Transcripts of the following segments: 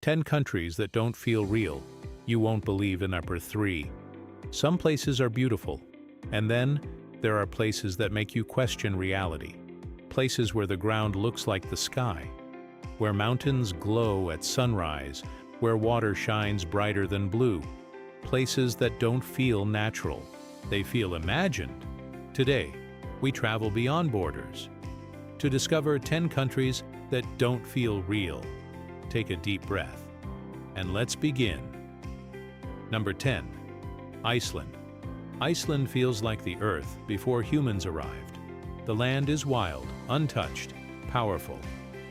10 countries that don't feel real. You won't believe in number 3. Some places are beautiful, and then there are places that make you question reality. Places where the ground looks like the sky, where mountains glow at sunrise, where water shines brighter than blue. Places that don't feel natural. They feel imagined. Today, we travel beyond borders to discover 10 countries that don't feel real. Take a deep breath, and let's begin. Number 10. Iceland. Iceland feels like the Earth before humans arrived. The land is wild, untouched, powerful,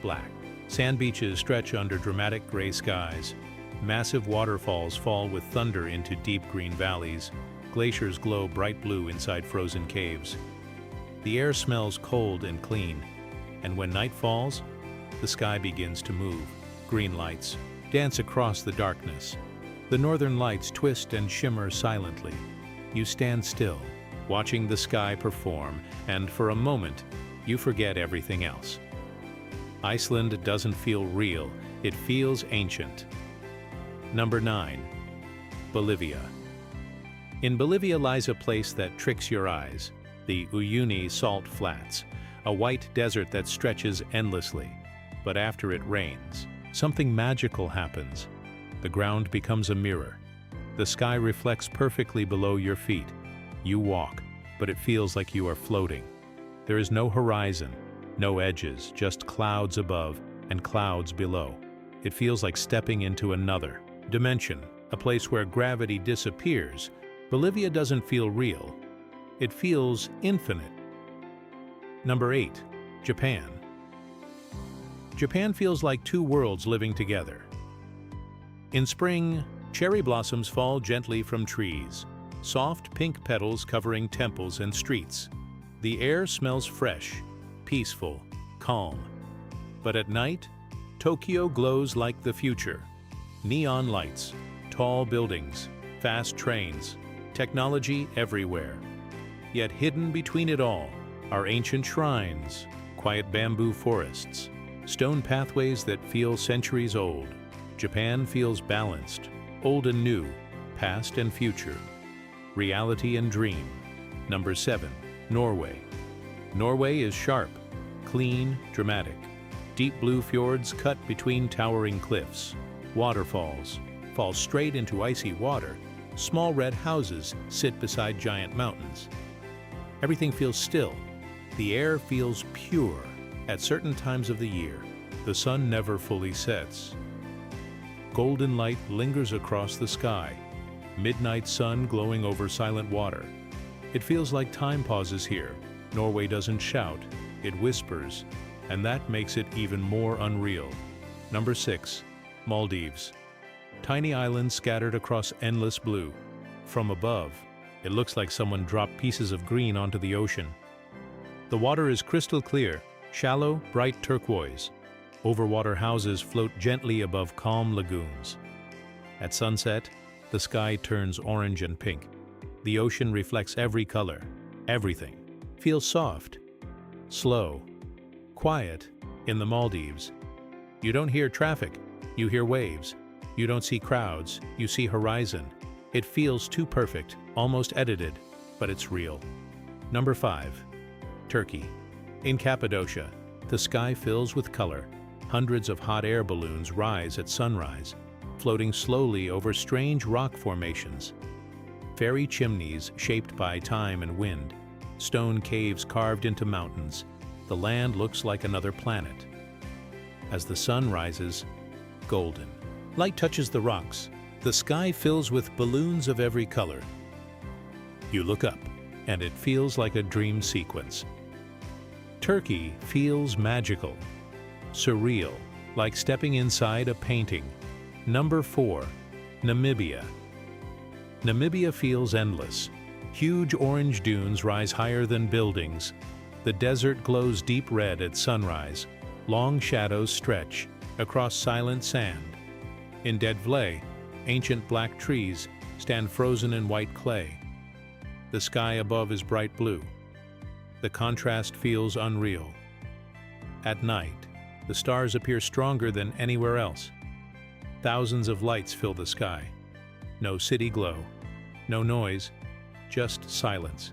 black. Sand beaches stretch under dramatic gray skies. Massive waterfalls fall with thunder into deep green valleys. Glaciers glow bright blue inside frozen caves. The air smells cold and clean, and when night falls, the sky begins to move. Green lights dance across the darkness. The northern lights twist and shimmer silently. You stand still, watching the sky perform, and for a moment, you forget everything else. Iceland doesn't feel real, it feels ancient. Number 9. Bolivia. In Bolivia lies a place that tricks your eyes, the Uyuni Salt Flats, a white desert that stretches endlessly. But after it rains, something magical happens. The ground becomes a mirror. The sky reflects perfectly below your feet. You walk, but it feels like you are floating. There is no horizon, no edges, just clouds above and clouds below. It feels like stepping into another dimension, a place where gravity disappears. Bolivia doesn't feel real. It feels infinite. Number 8. Japan. Japan feels like two worlds living together. In spring, cherry blossoms fall gently from trees, soft pink petals covering temples and streets. The air smells fresh, peaceful, calm. But at night, Tokyo glows like the future. Neon lights, tall buildings, fast trains, technology everywhere. Yet hidden between it all are ancient shrines, quiet bamboo forests, stone pathways that feel centuries old. Japan feels balanced, old and new, past and future, reality and dream. Number 7. Norway. Norway is sharp, clean, dramatic. Deep blue fjords cut between towering cliffs. Waterfalls fall straight into icy water. Small red houses sit beside giant mountains. Everything feels still. The air feels pure. At certain times of the year, the sun never fully sets. Golden light lingers across the sky, midnight sun glowing over silent water. It feels like time pauses here. Norway doesn't shout, it whispers, and that makes it even more unreal. Number 6. Maldives. Tiny islands scattered across endless blue. From above, it looks like someone dropped pieces of green onto the ocean. The water is crystal clear, shallow, bright turquoise. Overwater houses float gently above calm lagoons. At sunset, the sky turns orange and pink. The ocean reflects every color. Everything feels soft, slow, quiet. In the Maldives, you don't hear traffic, you hear waves. You don't see crowds, you see horizon. It feels too perfect, almost edited, but it's real. Number 5. Turkey. In Cappadocia, the sky fills with color. Hundreds of hot air balloons rise at sunrise, floating slowly over strange rock formations. Fairy chimneys shaped by time and wind. Stone caves carved into mountains. The land looks like another planet. As the sun rises, golden. Light touches the rocks. The sky fills with balloons of every color. You look up, and it feels like a dream sequence. Turkey feels magical, surreal, like stepping inside a painting. Number 4. Namibia. Namibia feels endless. Huge orange dunes rise higher than buildings. The desert glows deep red at sunrise. Long shadows stretch across silent sand. In Dead Vlei, ancient black trees stand frozen in white clay. The sky above is bright blue. The contrast feels unreal. At night, the stars appear stronger than anywhere else. Thousands of lights fill the sky. No city glow, no noise, just silence.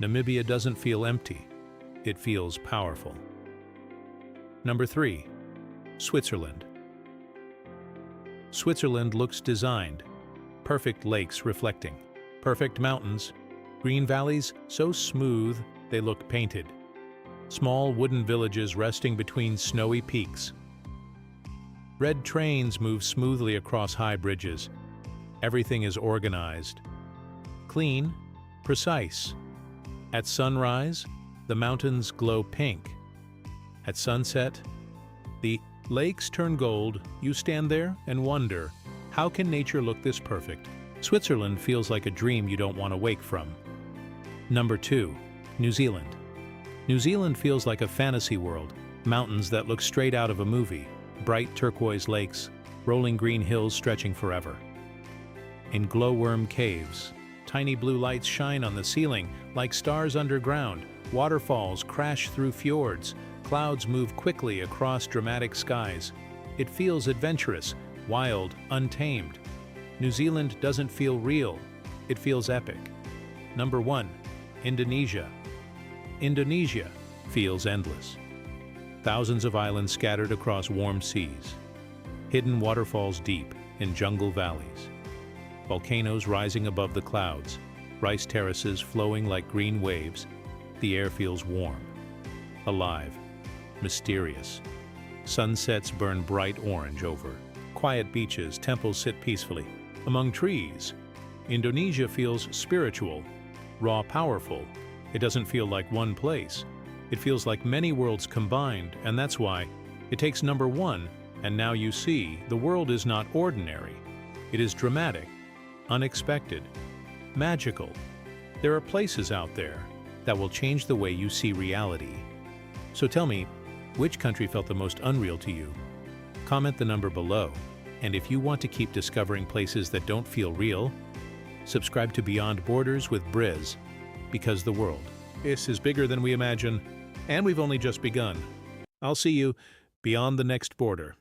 Namibia doesn't feel empty. It feels powerful. Number 3. Switzerland. Switzerland looks designed. Perfect lakes reflecting. Perfect mountains. Green valleys so smooth they look painted. Small wooden villages resting between snowy peaks. Red trains move smoothly across high bridges. Everything is organized. Clean, precise. At sunrise, the mountains glow pink. At sunset, the lakes turn gold. You stand there and wonder, how can nature look this perfect? Switzerland feels like a dream you don't want to wake from. Number 2. New Zealand. New Zealand feels like a fantasy world. Mountains that look straight out of a movie. Bright turquoise lakes, rolling green hills stretching forever. In glowworm caves, tiny blue lights shine on the ceiling like stars underground. Waterfalls crash through fjords. Clouds move quickly across dramatic skies. It feels adventurous, wild, untamed. New Zealand doesn't feel real. It feels epic. Number 1. Indonesia. Indonesia feels endless. Thousands of islands scattered across warm seas. Hidden waterfalls deep in jungle valleys. Volcanoes rising above the clouds. Rice terraces flowing like green waves. The air feels warm, alive, mysterious. Sunsets burn bright orange over. Quiet beaches, temples sit peacefully. Among trees, Indonesia feels spiritual, raw, powerful. It doesn't feel like one place. It feels like many worlds combined, and that's why it takes number 1, and now you see the world is not ordinary. It is dramatic, unexpected, magical. There are places out there that will change the way you see reality. So tell me, which country felt the most unreal to you? Comment the number below, and if you want to keep discovering places that don't feel real, subscribe to Beyond Borders with Bris, because the world is bigger than we imagine, and we've only just begun. I'll see you beyond the next border.